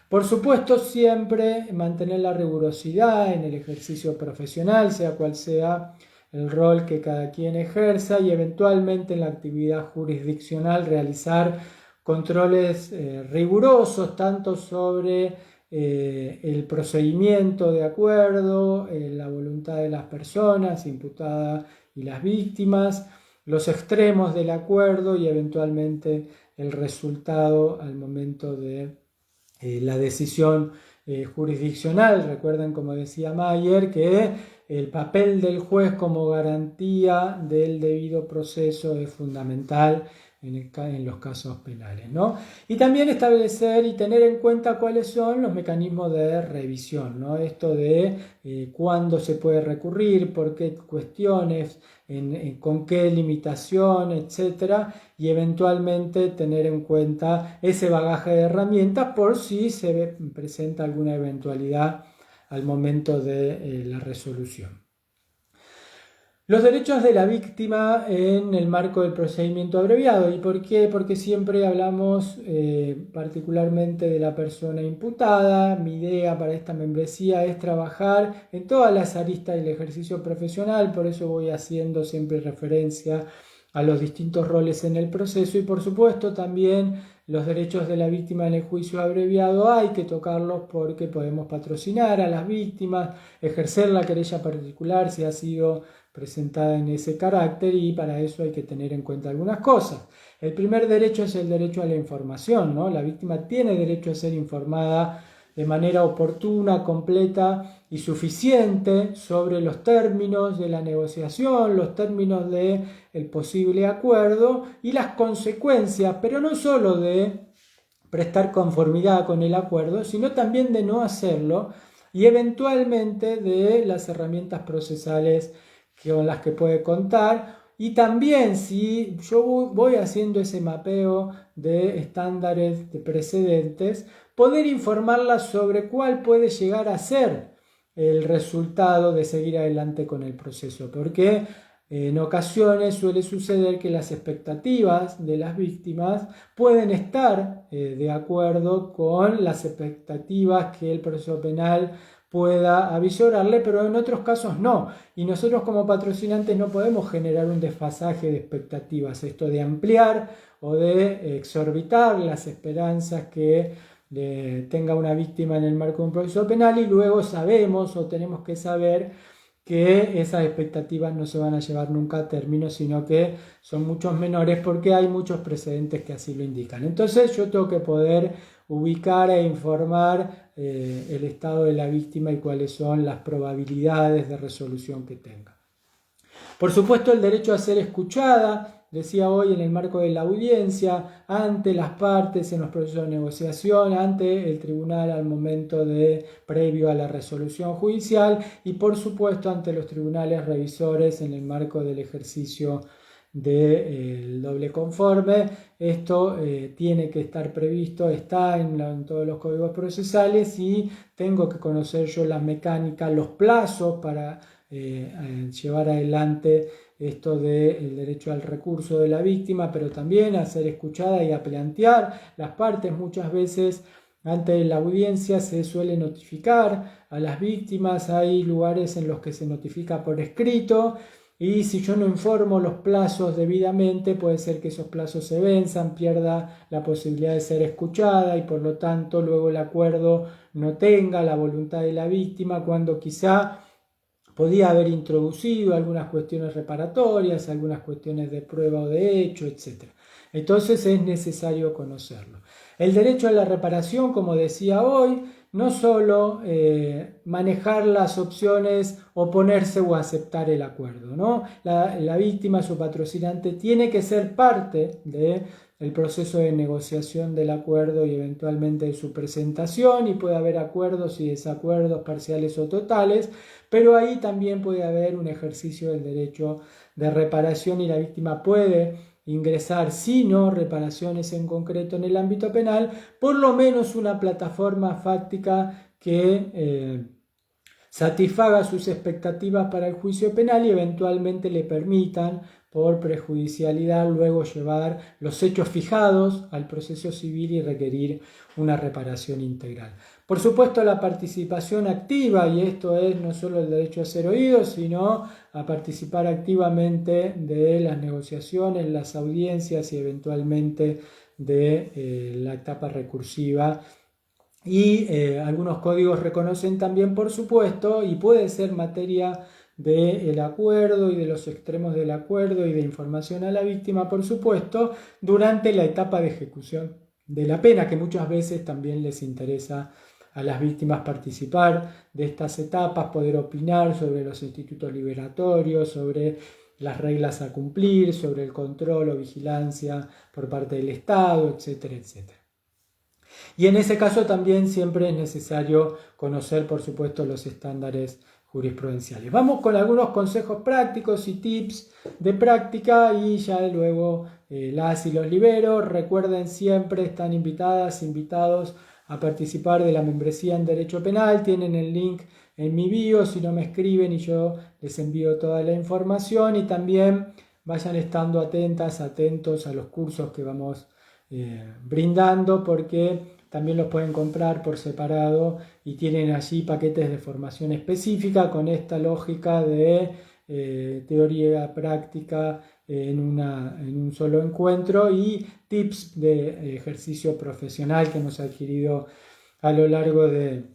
Por supuesto, siempre mantener la rigurosidad en el ejercicio profesional, sea cual sea el rol que cada quien ejerza, y eventualmente en la actividad jurisdiccional realizar controles rigurosos tanto sobre el procedimiento de acuerdo, la voluntad de las personas imputadas y las víctimas, los extremos del acuerdo y eventualmente el resultado al momento de la decisión jurisdiccional. Recuerden, como decía Mayer, que el papel del juez como garantía del debido proceso es fundamental en los casos penales, ¿no? Y también establecer y tener en cuenta cuáles son los mecanismos de revisión, ¿no? Esto de cuándo se puede recurrir, por qué cuestiones, con qué limitación, etcétera, y eventualmente tener en cuenta ese bagaje de herramientas por si se presenta alguna eventualidad al momento de la resolución. Los derechos de la víctima en el marco del procedimiento abreviado. ¿Y por qué? Porque siempre hablamos particularmente de la persona imputada. Mi idea para esta membresía es trabajar en todas las aristas del ejercicio profesional, por eso voy haciendo siempre referencia a los distintos roles en el proceso, y por supuesto también los derechos de la víctima en el juicio abreviado hay que tocarlos porque podemos patrocinar a las víctimas, ejercer la querella particular si ha sido presentada en ese carácter, y para eso hay que tener en cuenta algunas cosas. El primer derecho es el derecho a la información, ¿no? La víctima tiene derecho a ser informada de manera oportuna, completa y suficiente sobre los términos de la negociación, los términos del posible acuerdo y las consecuencias, pero no solo de prestar conformidad con el acuerdo, sino también de no hacerlo, y eventualmente de las herramientas procesales con las que puede contar. Y también, si yo voy haciendo ese mapeo de estándares, de precedentes, poder informarla sobre cuál puede llegar a ser el resultado de seguir adelante con el proceso, porque en ocasiones suele suceder que las expectativas de las víctimas pueden estar de acuerdo con las expectativas que el proceso penal pueda avisorarle, pero en otros casos no. Y nosotros como patrocinantes no podemos generar un desfasaje de expectativas, esto de ampliar o de exorbitar las esperanzas que tenga una víctima en el marco de un proceso penal, y luego sabemos o tenemos que saber que esas expectativas no se van a llevar nunca a término, sino que son muchos menores porque hay muchos precedentes que así lo indican. Entonces yo tengo que poder ubicar e informar el estado de la víctima y cuáles son las probabilidades de resolución que tenga. Por supuesto, el derecho a ser escuchada, decía hoy, en el marco de la audiencia, ante las partes en los procesos de negociación, ante el tribunal al momento previo a la resolución judicial, y por supuesto ante los tribunales revisores en el marco del ejercicio del doble conforme. Esto tiene que estar previsto, está en todos los códigos procesales, y tengo que conocer yo las mecánicas, los plazos para llevar adelante esto del derecho al recurso de la víctima, pero también a ser escuchada y a plantear las partes. Muchas veces ante la audiencia se suele notificar a las víctimas, hay lugares en los que se notifica por escrito, y si yo no informo los plazos debidamente, puede ser que esos plazos se venzan, pierda la posibilidad de ser escuchada, y por lo tanto luego el acuerdo no tenga la voluntad de la víctima, cuando quizá podía haber introducido algunas cuestiones reparatorias, algunas cuestiones de prueba o de hecho, etc. Entonces es necesario conocerlo. El derecho a la reparación, como decía hoy, no solo manejar las opciones, oponerse o aceptar el acuerdo, ¿no? La víctima, su patrocinante, tiene que ser parte del proceso de negociación del acuerdo y eventualmente de su presentación, y puede haber acuerdos y desacuerdos parciales o totales, pero ahí también puede haber un ejercicio del derecho de reparación y la víctima puede ingresar, si no reparaciones en concreto en el ámbito penal, por lo menos una plataforma fáctica que satisfaga sus expectativas para el juicio penal y eventualmente le permitan, por prejudicialidad, luego llevar los hechos fijados al proceso civil y requerir una reparación integral. Por supuesto, la participación activa, y esto es no solo el derecho a ser oído, sino a participar activamente de las negociaciones, las audiencias y eventualmente de la etapa recursiva. Y algunos códigos reconocen también, por supuesto, y puede ser materia del acuerdo y de los extremos del acuerdo y de información a la víctima, por supuesto, durante la etapa de ejecución de la pena, que muchas veces también les interesa a las víctimas participar de estas etapas, poder opinar sobre los institutos liberatorios, sobre las reglas a cumplir, sobre el control o vigilancia por parte del Estado, etcétera, etcétera. Y en ese caso también siempre es necesario conocer, por supuesto, los estándares jurisprudenciales. Vamos con algunos consejos prácticos y tips de práctica y ya luego las y los libero. Recuerden, siempre están invitados a participar de la membresía en Derecho Penal. Tienen el link en mi bio, si no me escriben y yo les envío toda la información, y también vayan estando atentos a los cursos que vamos brindando, porque también los pueden comprar por separado y tienen allí paquetes de formación específica con esta lógica de teoría práctica en un solo encuentro y tips de ejercicio profesional que hemos adquirido a lo largo de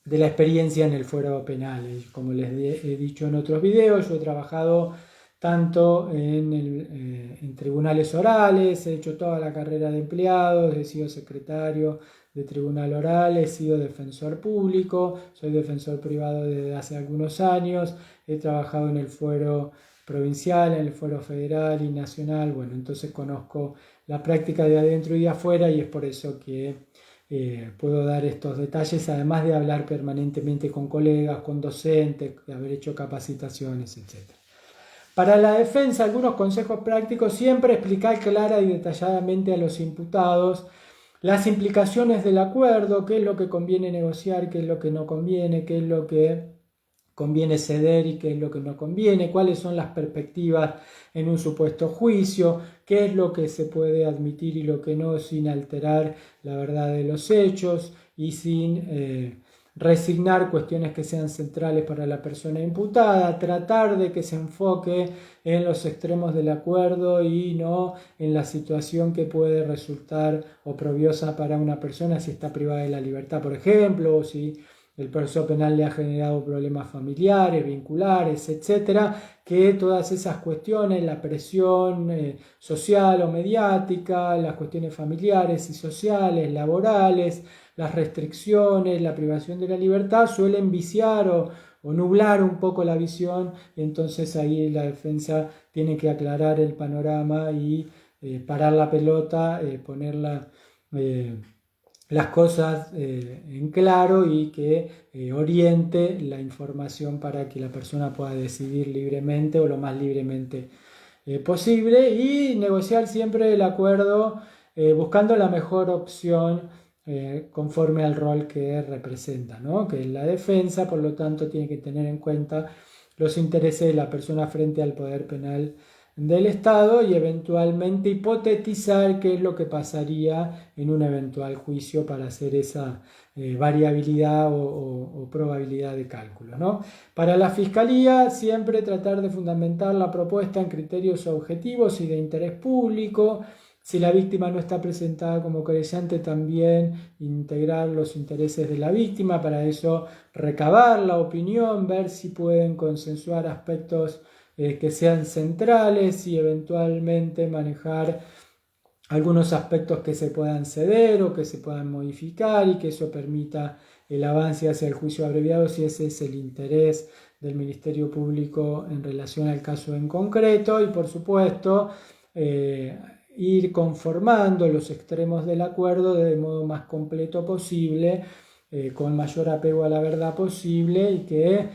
la experiencia en el fuero penal. Como les he dicho en otros videos, yo he trabajado tanto en tribunales orales, he hecho toda la carrera de empleados, he sido secretario de tribunal oral, he sido defensor público, soy defensor privado desde hace algunos años, he trabajado en el fuero provincial, en el fuero federal y nacional. Bueno, entonces conozco la práctica de adentro y de afuera, y es por eso que puedo dar estos detalles, además de hablar permanentemente con colegas, con docentes, de haber hecho capacitaciones, etc. Para la defensa, algunos consejos prácticos: siempre explicar clara y detalladamente a los imputados las implicaciones del acuerdo, qué es lo que conviene negociar, qué es lo que no conviene, qué es lo que conviene ceder y qué es lo que no conviene, cuáles son las perspectivas en un supuesto juicio, qué es lo que se puede admitir y lo que no, sin alterar la verdad de los hechos y sin resignar cuestiones que sean centrales para la persona imputada, tratar de que se enfoque en los extremos del acuerdo y no en la situación que puede resultar oprobiosa para una persona si está privada de la libertad, por ejemplo, o si el proceso penal le ha generado problemas familiares, vinculares, etcétera, que todas esas cuestiones, la presión social o mediática, las cuestiones familiares y sociales, laborales, las restricciones, la privación de la libertad, suelen viciar o nublar un poco la visión, y entonces ahí la defensa tiene que aclarar el panorama y parar la pelota, ponerla las cosas en claro, y que oriente la información para que la persona pueda decidir libremente o lo más libremente posible, y negociar siempre el acuerdo buscando la mejor opción conforme al rol que representa, ¿no? Que es la defensa. Por lo tanto, tiene que tener en cuenta los intereses de la persona frente al poder penal del Estado y eventualmente hipotetizar qué es lo que pasaría en un eventual juicio para hacer esa variabilidad o probabilidad de cálculo, ¿no? Para la Fiscalía, siempre tratar de fundamentar la propuesta en criterios objetivos y de interés público. Si la víctima no está presentada como querellante, también integrar los intereses de la víctima, para eso recabar la opinión, ver si pueden consensuar aspectos que sean centrales y eventualmente manejar algunos aspectos que se puedan ceder o que se puedan modificar y que eso permita el avance hacia el juicio abreviado si ese es el interés del Ministerio Público en relación al caso en concreto y por supuesto ir conformando los extremos del acuerdo de modo más completo posible, con mayor apego a la verdad posible y que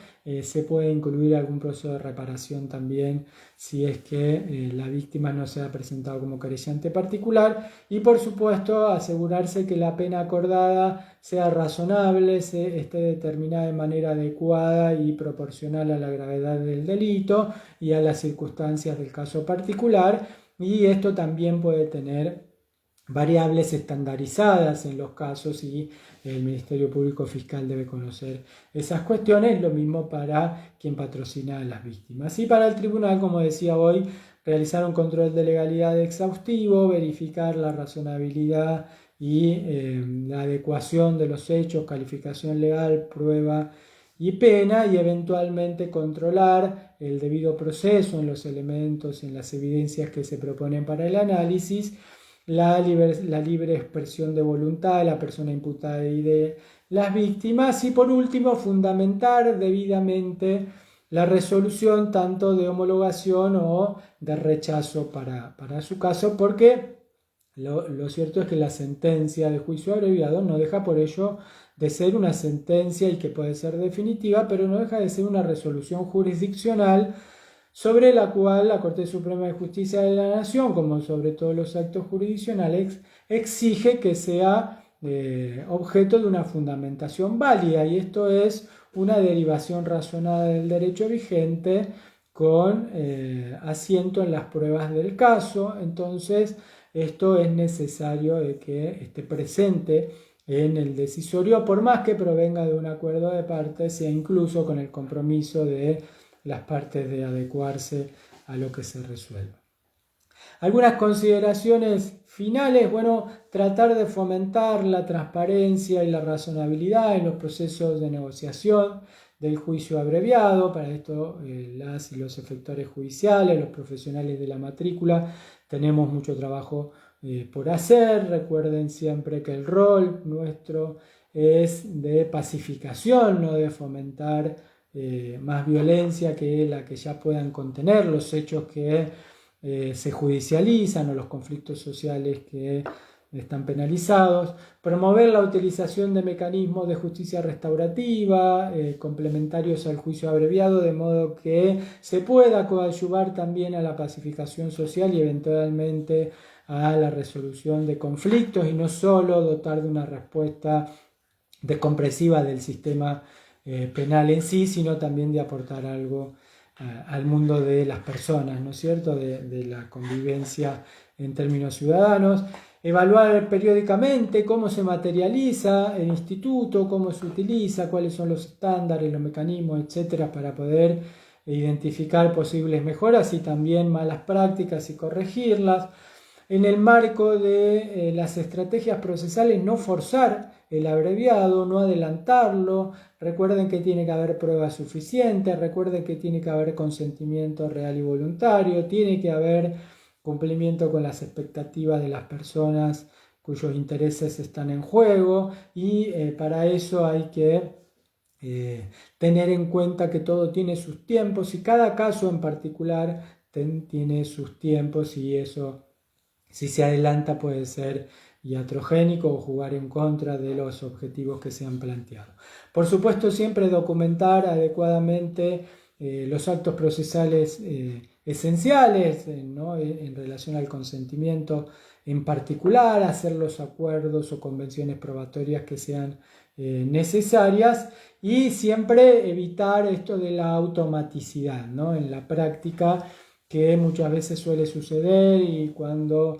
se puede incluir algún proceso de reparación también si es que la víctima no se ha presentado como querellante particular y por supuesto asegurarse que la pena acordada sea razonable, esté determinada de manera adecuada y proporcional a la gravedad del delito y a las circunstancias del caso particular, y esto también puede tener variables estandarizadas en los casos y el Ministerio Público Fiscal debe conocer esas cuestiones, lo mismo para quien patrocina a las víctimas. Y para el tribunal, como decía hoy, realizar un control de legalidad exhaustivo, verificar la razonabilidad y la adecuación de los hechos, calificación legal, prueba y pena, y eventualmente controlar el debido proceso en los elementos, en las evidencias que se proponen para el análisis, la libre expresión de voluntad de la persona imputada y de las víctimas, y por último fundamentar debidamente la resolución tanto de homologación o de rechazo para su caso, porque lo cierto es que la sentencia de juicio abreviado no deja por ello de ser una sentencia y que puede ser definitiva, pero no deja de ser una resolución jurisdiccional sobre la cual la Corte Suprema de Justicia de la Nación, como sobre todos los actos jurisdiccionales, exige que sea objeto de una fundamentación válida, y esto es una derivación razonada del derecho vigente con asiento en las pruebas del caso. Entonces, esto es necesario de que esté presente en el decisorio, por más que provenga de un acuerdo de partes, e incluso con el compromiso de las partes de adecuarse a lo que se resuelva. Algunas consideraciones finales, bueno, tratar de fomentar la transparencia y la razonabilidad en los procesos de negociación del juicio abreviado. Para esto las y los efectores judiciales, los profesionales de la matrícula, tenemos mucho trabajo por hacer. Recuerden siempre que el rol nuestro es de pacificación, no de fomentar más violencia que la que ya puedan contener los hechos que se judicializan o los conflictos sociales que están penalizados. Promover la utilización de mecanismos de justicia restaurativa complementarios al juicio abreviado, de modo que se pueda coadyuvar también a la pacificación social y eventualmente a la resolución de conflictos, y no solo dotar de una respuesta descompresiva del sistema penal en sí, sino también de aportar algo al mundo de las personas, ¿no es cierto?, de la convivencia en términos ciudadanos. Evaluar periódicamente cómo se materializa el instituto, cómo se utiliza, cuáles son los estándares, los mecanismos, etcétera, para poder identificar posibles mejoras y también malas prácticas y corregirlas. En el marco de las estrategias procesales, no forzar el abreviado, no adelantarlo. Recuerden que tiene que haber pruebas suficientes, recuerden que tiene que haber consentimiento real y voluntario, tiene que haber cumplimiento con las expectativas de las personas cuyos intereses están en juego, y para eso hay que tener en cuenta que todo tiene sus tiempos y cada caso en particular tiene sus tiempos, y eso, si se adelanta, puede ser iatrogénico o jugar en contra de los objetivos que se han planteado. Por supuesto, siempre documentar adecuadamente los actos procesales esenciales, ¿no?, en relación al consentimiento en particular, hacer los acuerdos o convenciones probatorias que sean necesarias, y siempre evitar esto de la automaticidad, ¿no?, en la práctica, que muchas veces suele suceder, y cuando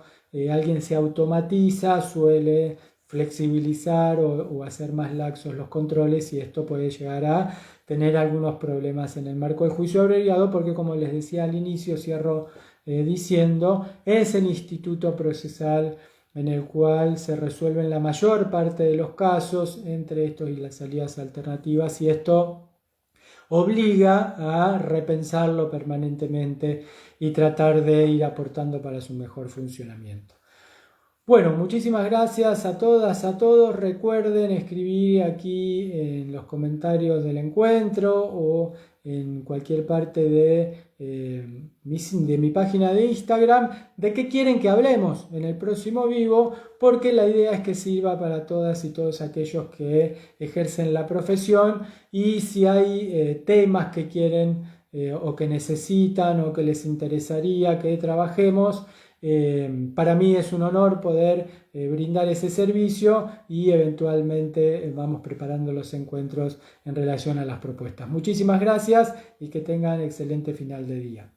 alguien se automatiza suele flexibilizar o hacer más laxos los controles, y esto puede llegar a tener algunos problemas en el marco del juicio abreviado, porque, como les decía al inicio, cierro diciendo, es el instituto procesal en el cual se resuelven la mayor parte de los casos, entre estos y las salidas alternativas, y esto obliga a repensarlo permanentemente y tratar de ir aportando para su mejor funcionamiento. Bueno, muchísimas gracias a todas, a todos. Recuerden escribir aquí en los comentarios del encuentro o en cualquier parte de mi página de Instagram de qué quieren que hablemos en el próximo vivo, porque la idea es que sirva para todas y todos aquellos que ejercen la profesión, y si hay temas que quieren o que necesitan o que les interesaría que trabajemos. Para mí es un honor poder brindar ese servicio, y eventualmente vamos preparando los encuentros en relación a las propuestas. Muchísimas gracias y que tengan excelente final de día.